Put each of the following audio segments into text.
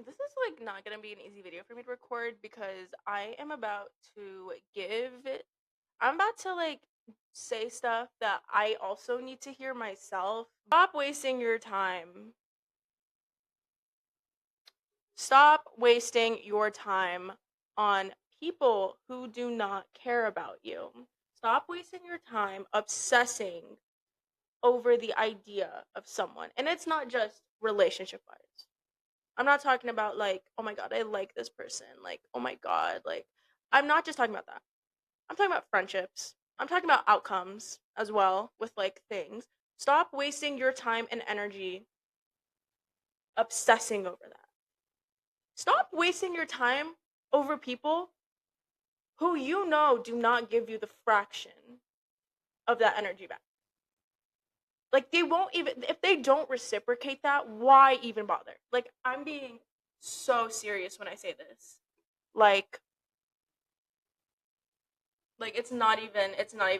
This is like not gonna be an easy video for me to record because I'm about to like say stuff that I also need to hear myself. Stop wasting your time. Stop wasting your time on people who do not care about you. Stop wasting your time obsessing over the idea of someone. And it's not just relationship wise. I'm not talking about like, oh my god, I like this person. Like, oh my god, like I'm not just talking about that. I'm talking about friendships. I'm talking about outcomes as well with like things. Stop wasting your time and energy obsessing over that. Stop wasting your time over people who you know do not give you the fraction of that energy back. Like they won't even if they don't reciprocate that, why even bother? Like I'm being so serious when I say this. Like it's not even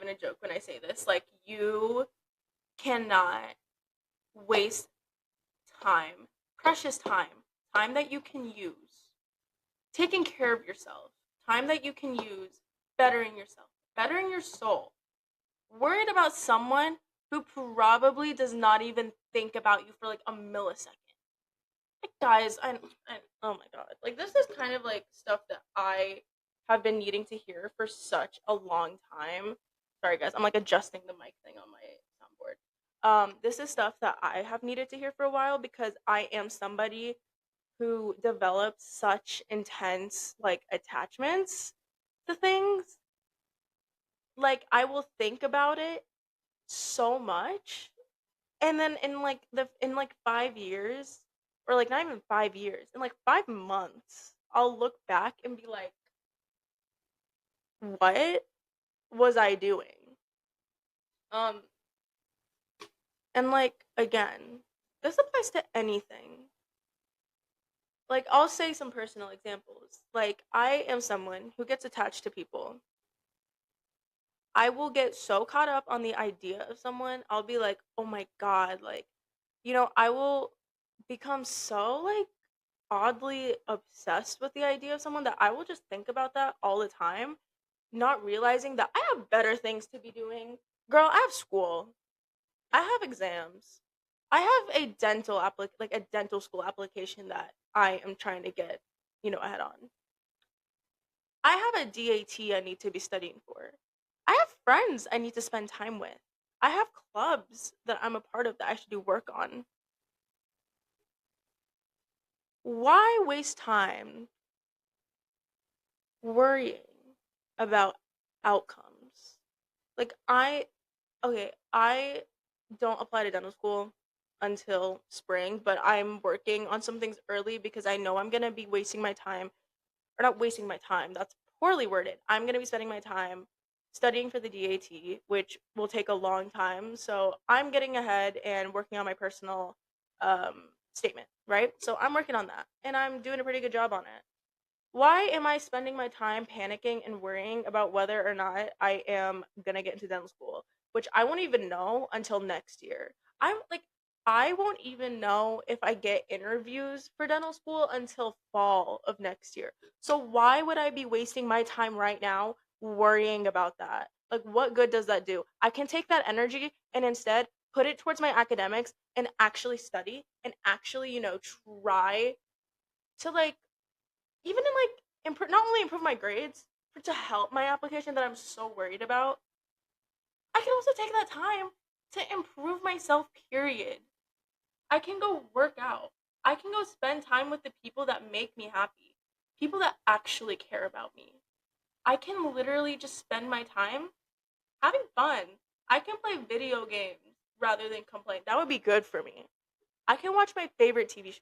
a joke when I say this. Like you cannot waste time, precious time that you can use taking care of yourself, time that you can use bettering yourself, bettering your soul. Worried about someone who probably does not even think about you for like a millisecond. Like guys, I oh my god. Like this is kind of like stuff that I have been needing to hear for such a long time. Sorry guys, I'm like adjusting the mic thing on my soundboard. This is stuff that I have needed to hear for a while because I am somebody who develops such intense like attachments to things. Like I will think about it so much and then in like 5 years or like not even 5 years, in like 5 months, I'll look back and be like, "What was I doing?" Um and like again, this applies to anything. Like I'll say some personal examples. Like I am someone who gets attached to people. I will get so caught up on the idea of someone, I'll be like, "Oh my god," like, I will become so like oddly obsessed with the idea of someone that I will just think about that all the time, not realizing that I have better things to be doing. Girl, I have school. I have exams. I have a dental school application that I am trying to get, ahead on. I have a DAT I need to be studying for. I have friends I need to spend time with. I have clubs that I'm a part of that I should do work on. Why waste time worrying about outcomes? Like I don't apply to dental school until spring, but I'm working on some things early because I know I'm going to be wasting my time, or not wasting my time. That's poorly worded. I'm going to be spending my time studying for the DAT, which will take a long time. So I'm getting ahead and working on my personal statement, right? So I'm working on that and I'm doing a pretty good job on it. Why am I spending my time panicking and worrying about whether or not I am gonna get into dental school, which I won't even know until next year? I'm like, I won't even know if I get interviews for dental school until fall of next year. So why would I be wasting my time right now worrying about that? Like, what good does that do? I can take that energy and instead put it towards my academics and actually study and actually, try to like even in like not only improve my grades, but to help my application that I'm so worried about, I can also take that time to improve myself. Period. I can go work out. I can go spend time with the people that make me happy, people that actually care about me. I can literally just spend my time having fun. I can play video games rather than complain. That would be good for me. I can watch my favorite TV show.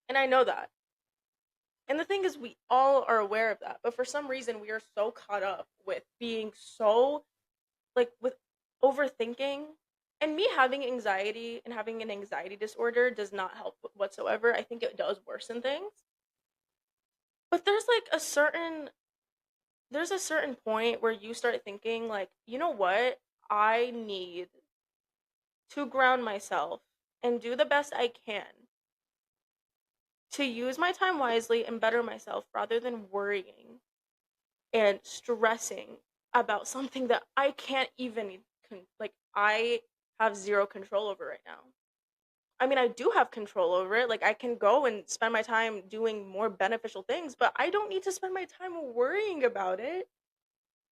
And I know that. And the thing is, we all are aware of that, but for some reason, we are so caught up with being so, like, with overthinking. And me having anxiety and having an anxiety disorder does not help whatsoever. I think it does worsen things. But there's a certain point where you start thinking, like, you know what? I need to ground myself and do the best I can to use my time wisely and better myself rather than worrying and stressing about something that I can't even like I have zero control over right now. I mean, I do have control over it. Like I can go and spend my time doing more beneficial things, but I don't need to spend my time worrying about it.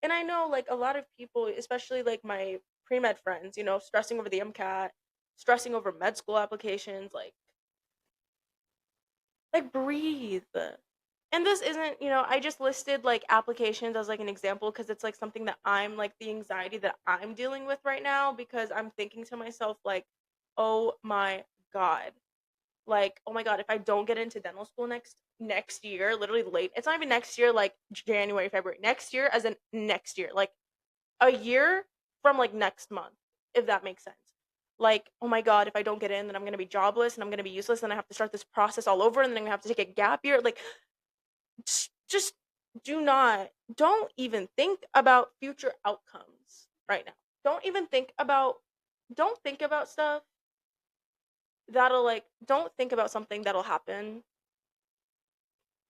And I know like a lot of people, especially like my pre-med friends, stressing over the MCAT, stressing over med school applications, like breathe. And this isn't, I just listed like applications as like an example because it's like something that I'm like the anxiety that I'm dealing with right now because I'm thinking to myself like, "Oh my god." Like, "Oh my god, if I don't get into dental school next year, literally late. It's not even next year like January, February. Next year as in next year. Like a year from like next month, if that makes sense. Like, oh my god, if I don't get in, then I'm gonna be jobless and I'm gonna be useless and I have to start this process all over and then I'm gonna have to take a gap year. Like, just don't even think about future outcomes right now. Don't think about stuff that'll like don't think about something that'll happen.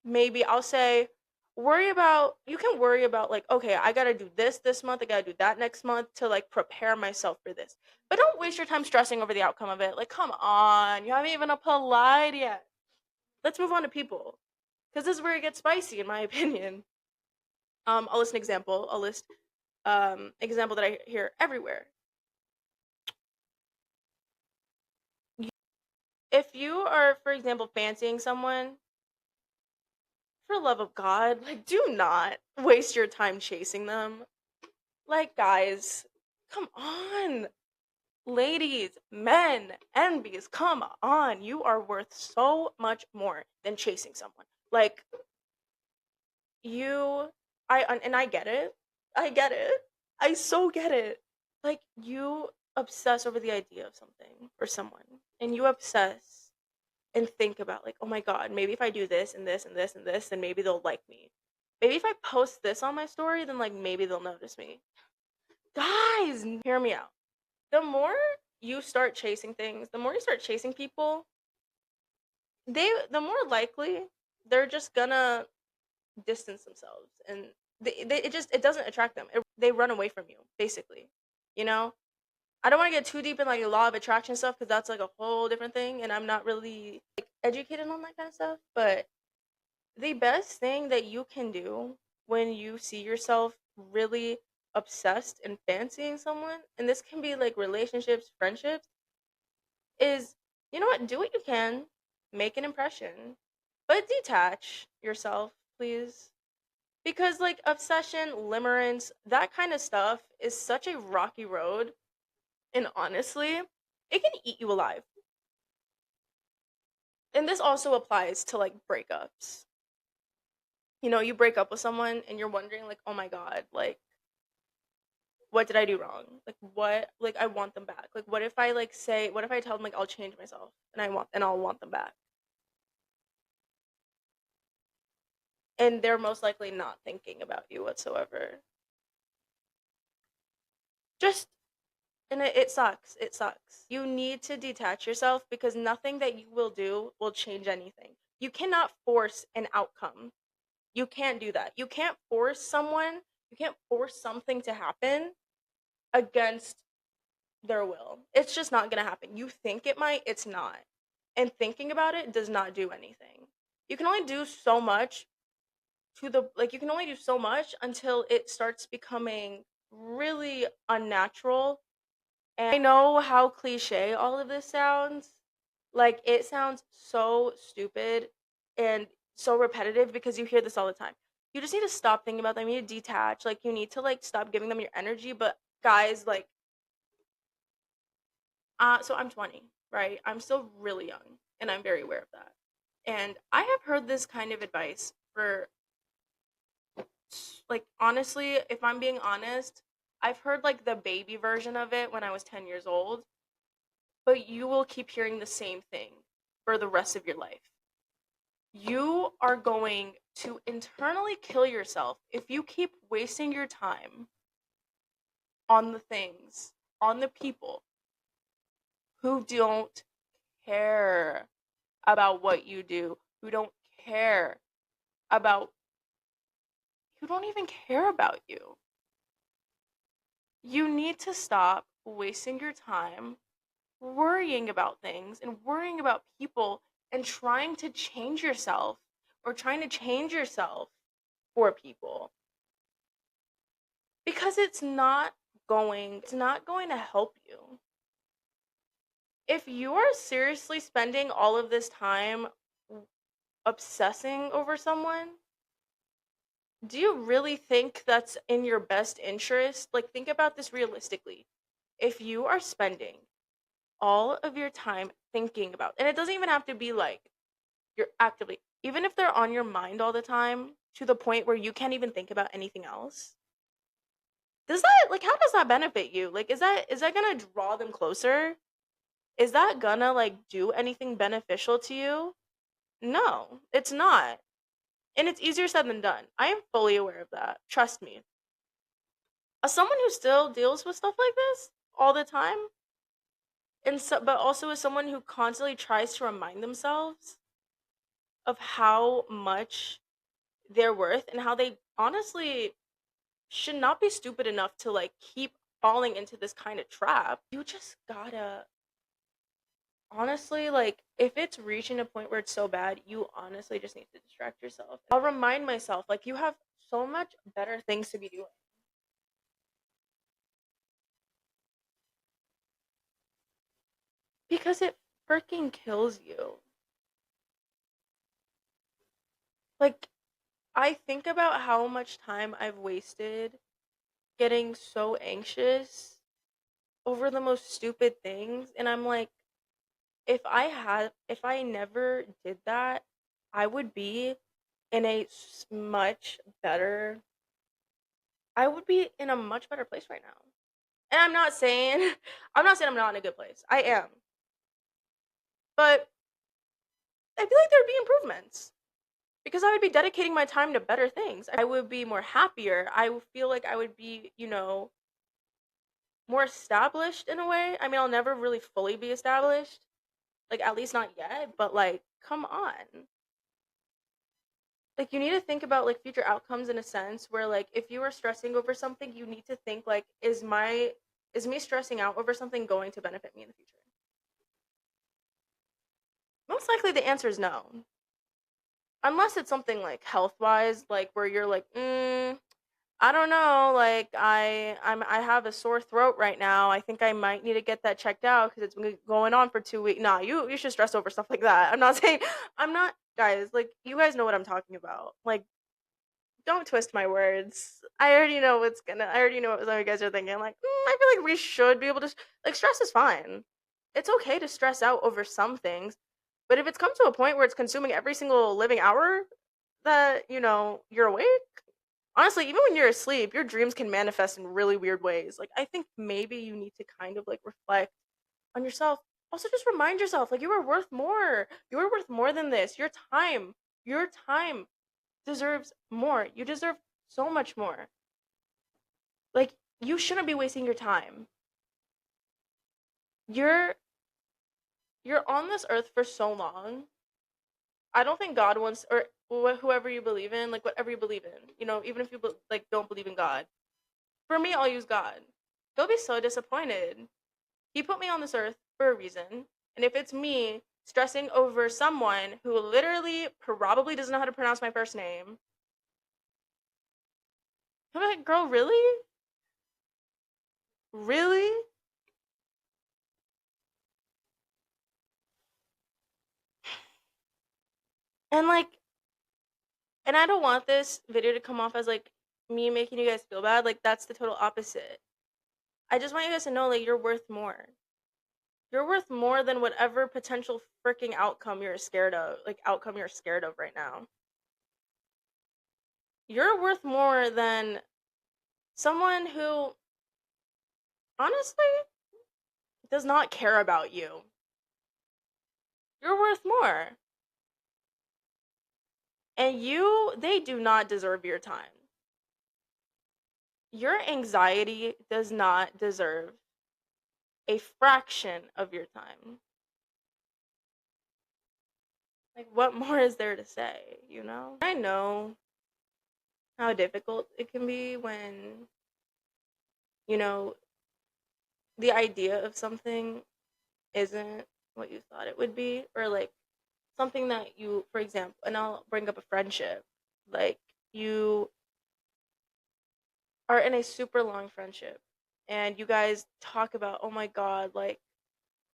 Maybe I'll say you can worry about like, okay, I got to do this month, I got to do that next month to like prepare myself for this. But don't waste your time stressing over the outcome of it. Like, come on, you haven't even applied yet. Let's move on to people. Cuz this is where it gets spicy in my opinion. I'll list an example. I'll list example that I hear everywhere. If you are, for example, fancying someone, for the love of God, like do not waste your time chasing them. Like guys, come on. Ladies, men, envies, come on. You are worth so much more than chasing someone. Like you and I get it. I get it. I so get it. Like you obsess over the idea of something or someone and you obsess and think about like, "Oh my god, maybe if I do this and this and this and this, then maybe they'll like me. Maybe if I post this on my story, then like maybe they'll notice me." Guys, hear me out. The more you start chasing things, the more you start chasing people, the more likely they're just gonna distance themselves and it doesn't attract them. They run away from you, basically. You know? I don't want to get too deep in like the law of attraction stuff because that's like a whole different thing and I'm not really like educated on that kind of stuff, but the best thing that you can do when you see yourself really obsessed and fancying someone, and this can be like relationships, friendships, is you know what? Do what you can, make an impression, but detach yourself, please. Because like obsession, limerence, that kind of stuff is such a rocky road, and honestly, it can eat you alive. And this also applies to like breakups. You break up with someone and you're wondering like, "Oh my god, like what did I do wrong? Like what like I want them back. Like what if I tell them like I'll change myself and I'll want them back?" And they're most likely not thinking about you whatsoever. Just and it sucks. It sucks. You need to detach yourself because nothing that you will do will change anything. You cannot force an outcome. You can't do that. You can't force someone, you can't force something to happen against their will. It's just not going to happen. You think it might, it's not. And thinking about it does not do anything. You can only do so much you can only do so much until it starts becoming really unnatural. And I know how cliche all of this sounds. Like it sounds so stupid and so repetitive because you hear this all the time. You just need to stop thinking about them. You need to detach. Like you need to like stop giving them your energy. But guys, like so I'm 20, right? I'm still really young and I'm very aware of that. And I have heard this kind of advice for like honestly, if I'm being honest, I've heard like the baby version of it when I was 10 years old, but you will keep hearing the same thing for the rest of your life. You are going to internally kill yourself if you keep wasting your time on the things, on the people who don't care about what you do, who don't care about who don't even care about you. You need to stop wasting your time worrying about things and worrying about people and trying to change yourself or trying to change yourself for people because it's not going to help you. If you are seriously spending all of this time obsessing over someone, do you really think that's in your best interest? Like, think about this realistically. If you are spending all of your time thinking about, and it doesn't even have to be like you're actively, even if they're on your mind all the time to the point where you can't even think about anything else, does that, like, how does that benefit you? Like, is that gonna draw them closer? Is that gonna like do anything beneficial to you? No, it's not. And it's easier said than done. I am fully aware of that. Trust me. As someone who still deals with stuff like this all the time, and so, but also as someone who constantly tries to remind themselves of how much they're worth and how they honestly should not be stupid enough to like keep falling into this kind of trap. You just gotta honestly, like, if it's reaching a point where it's so bad, you honestly just need to distract yourself. I'll remind myself, like, you have so much better things to be doing because it freaking kills you. Like, I think about how much time I've wasted getting so anxious over the most stupid things, and I'm like, if I never did that, I would be in a much better I would be in a much better place right now. And I'm not saying I'm not in a good place. I am. But I feel like there'd be improvements because I would be dedicating my time to better things. I would be more happier. I would feel like I would be, more established in a way. I mean, I'll never really fully be established, like at least not yet, but like come on. Like you need to think about like future outcomes in a sense where like if you are stressing over something, you need to think like is me stressing out over something going to benefit me in the future? Most likely the answer is no. Unless it's something like health wise, like where you're like, I don't know, like I have a sore throat right now. I think I might need to get that checked out because it's been going on for 2 weeks. Nah, you should stress over stuff like that. I'm not saying I'm not guys, like you guys know what I'm talking about. Like don't twist my words. I already know what some of you guys are thinking. Like, I feel like we should be able to like stress is fine. It's okay to stress out over some things, but if it's come to a point where it's consuming every single living hour that, you're awake, honestly, even when you're asleep, your dreams can manifest in really weird ways. Like, I think maybe you need to kind of like reflect on yourself. Also, just remind yourself, like, you are worth more. You are worth more than this. Your time deserves more. You deserve so much more. Like, you shouldn't be wasting your time. You're you're on this earth for so long. I don't think God wants or whoever you believe in, like whatever you believe in, even if you like don't believe in God. For me, I'll use God. He'll be so disappointed. He put me on this earth for a reason, and if it's me stressing over someone who literally probably doesn't know how to pronounce my first name, I'm like, girl, really, really, and like, and I don't want this video to come off as like me making you guys feel bad. Like that's the total opposite. I just want you guys to know like you're worth more. You're worth more than whatever potential freaking outcome you're scared of right now. You're worth more than someone who honestly does not care about you. You're worth more. And they do not deserve your time. Your anxiety does not deserve a fraction of your time. Like, what more is there to say, you know? I know how difficult it can be when, you know, the idea of something isn't what you thought it would be, or like something that you, for example, and I'll bring up a friendship, like you are in a super long friendship and you guys talk about, oh my God, like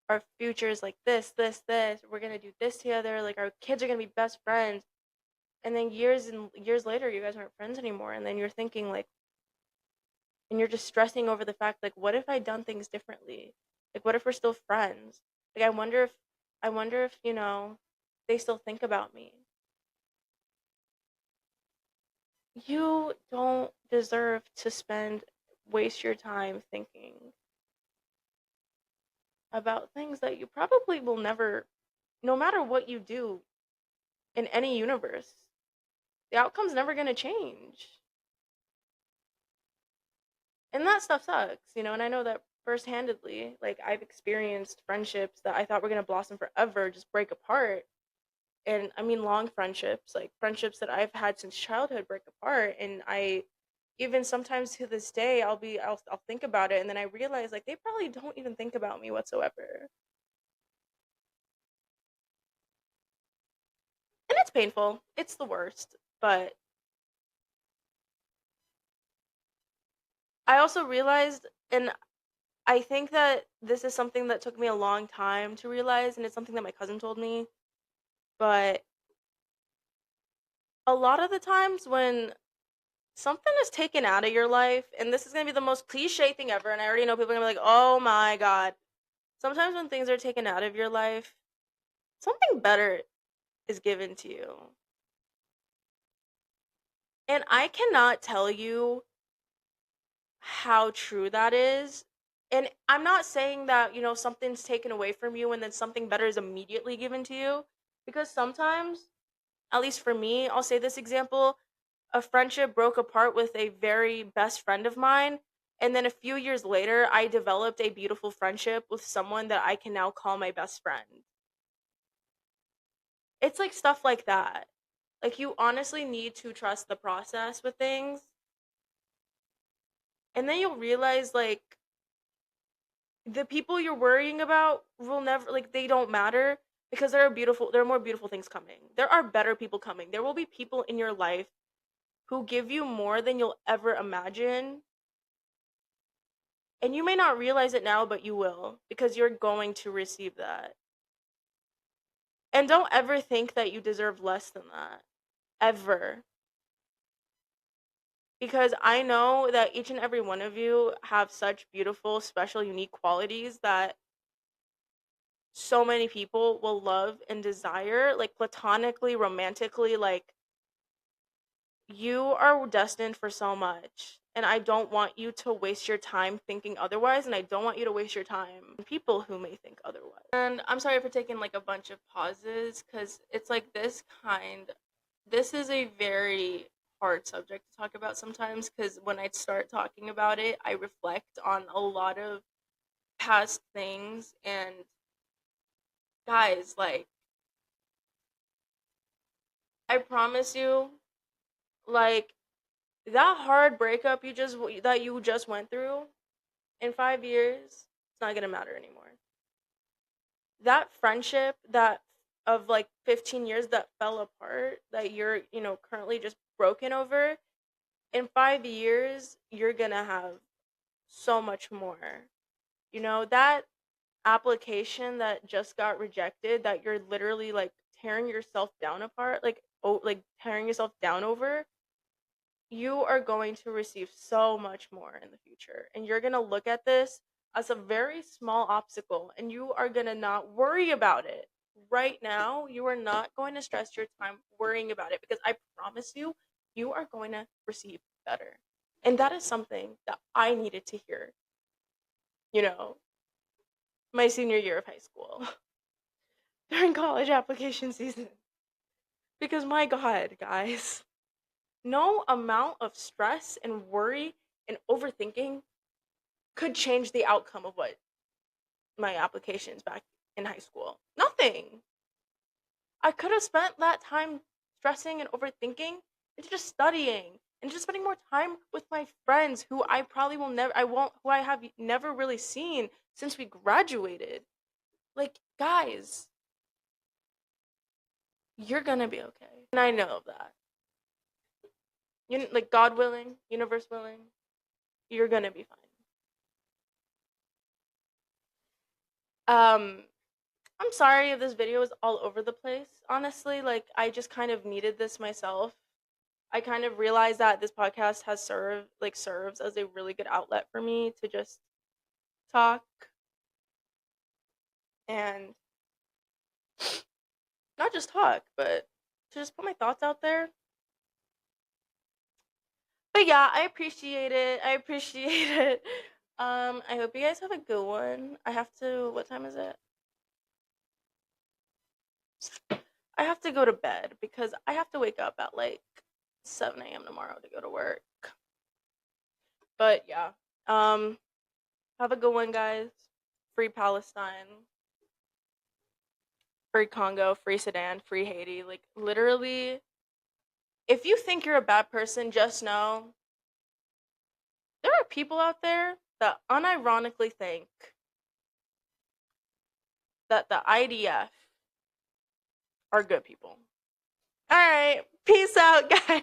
our future is like this, we're gonna do this together, like our kids are gonna be best friends. And then years and years later, you guys aren't friends anymore. And then you're thinking, like, and you're just stressing over the fact, like, what if I'd done things differently? Like, what if we're still friends? Like, I wonder if, they still think about me. You don't deserve to waste your time thinking about things that you probably will never, no matter what you do in any universe, the outcome's never going to change. And that stuff sucks, and I know that first-handedly. Like, I've experienced friendships that I thought were going to blossom forever just break apart. And I mean long friendships, like friendships that I've had since childhood break apart. And I even sometimes to this day, I'll think about it, and then I realize like they probably don't even think about me whatsoever. And it's painful. It's the worst. But I also realized, and I think that this is something that took me a long time to realize, and it's something that my cousin told me, but a lot of the times when something is taken out of your life, and this is going to be the most cliche thing ever, and I already know people are going to be like, oh my God. Sometimes when things are taken out of your life, something better is given to you. And I cannot tell you how true that is. And I'm not saying that, something's taken away from you and then something better is immediately given to you. Because sometimes, at least for me, I'll say this example: a friendship broke apart with a very best friend of mine. And then a few years later, I developed a beautiful friendship with someone that I can now call my best friend. It's like stuff like that. Like, you honestly need to trust the process with things. And then you'll realize, like, the people you're worrying about will never, like, they don't matter, because there are more beautiful things coming. There are better people coming. There will be people in your life who give you more than you'll ever imagine. And you may not realize it now, but you will, because you're going to receive that. And don't ever think that you deserve less than that. Ever. Because I know that each and every one of you have such beautiful, special, unique qualities that so many people will love and desire, like platonically, romantically. Like, you are destined for so much. And I don't want you to waste your time thinking otherwise. And I don't want you to waste your time on people who may think otherwise. And I'm sorry for taking like a bunch of pauses, because it's like this is a very hard subject to talk about sometimes, because when I start talking about it, I reflect on a lot of past things. And guys, like, I promise you, like, that hard breakup you just went through, in 5 years, it's not going to matter anymore. That friendship that of like 15 years that fell apart, that you're, currently just broken over, in 5 years you're going to have so much more. That application that just got rejected, that you're literally like tearing yourself down apart, like, oh, like tearing yourself down over, you are going to receive so much more in the future. And you're going to look at this as a very small obstacle, and you are going to not worry about it. Right now, you are not going to stress your time worrying about it, because I promise you, you are going to receive better. And that is something that I needed to hear, you know, my senior year of high school during college application season. Because my God, guys, no amount of stress and worry and overthinking could change the outcome of what my applications back in high school. Nothing. I could have spent that time stressing and overthinking into just studying and just spending more time with my friends who I probably will never I won't who I have never really seen since we graduated. Like, guys, you're gonna be okay. And I know that. You like God willing, universe willing, you're gonna be fine. Um I'm sorry if this video is all over the place. Honestly, like I just kind of needed this myself. I kind of realized that this podcast has serves as a really good outlet for me to just talk and not just talk, but to just put my thoughts out there. But yeah, I appreciate it. I appreciate it. I hope you guys have a good one. I have to what time is it? I have to go to bed because I have to wake up at like 7 a.m. tomorrow to go to work. But yeah. Um have a good one, guys. Free Palestine. Free Congo, free Sudan, free Haiti. Like literally, if you think you're a bad person, just know there are people out there that unironically think that the IDF are good people. All right, peace out, guys.